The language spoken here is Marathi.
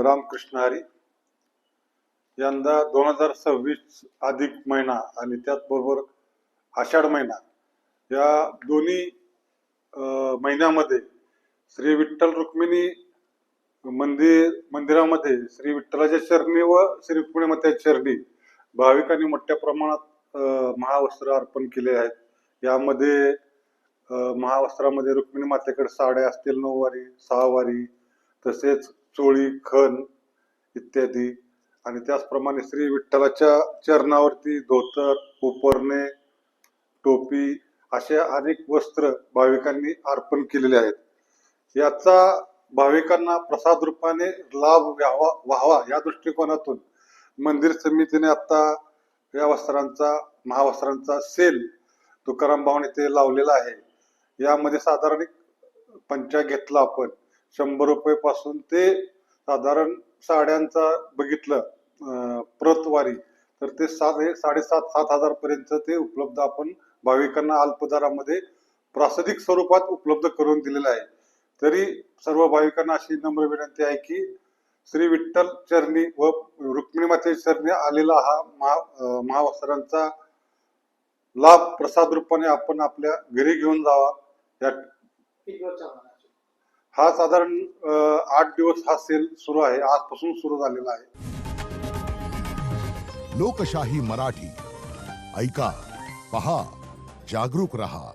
रामकृष्ण हरी. यंदा 2026 अधिक महिना आणि त्याचबरोबर आषाढ महिना या दोन्ही महिन्यामध्ये श्री विठ्ठल रुक्मिणी मंदिरामध्ये श्री विठ्ठलाच्या चरणी व श्री रुक्मिणी मातेच्या चरणी भाविकांनी मोठ्या प्रमाणात महावस्त्र अर्पण केले आहेत. यामध्ये महावस्त्रामध्ये रुक्मिणी मातेकडे साड्या असतील 9 वारी 6 वारी, तसेच चोळी खण इत्यादी, आणि त्याचप्रमाणे श्री विठ्ठलाच्या चरणावरती धोतर, उपरणे, टोपी असे अनेक वस्त्र भाविकांनी अर्पण केलेले आहेत. याचा भाविकांना प्रसाद रूपाने लाभ व्हावा या दृष्टिकोनातून मंदिर समितीने आता या महावस्त्रांचा सेल तुकाराम भवन येथे लावलेला आहे. यामध्ये साधारण पंचा घेतला आपण 100 रुपये पासून ते साधारण साड्यांचा बघितलं प्रतवारी तर ते 7,500-7,000 पर्यंत ते उपलब्ध आपण भाविकांना अल्पदरामध्ये प्रासादिक स्वरूपात उपलब्ध करून दिलेलं आहे. तरी सर्व भाविकांना अशी नम्र विनंती आहे की श्री विठ्ठल चरणी व रुक्मिणी मातेच्या चरणी आलेला हा महावस्त्रांचा लाभ प्रसाद रूपाने आपण आपल्या घरी घेऊन जावा. हा साधारण 8 दिवस हा सेल सुरू आहे, आजपासून सुरू झालेला आहे. लोकशाही मराठी ऐका, पहा, जागरूक रहा.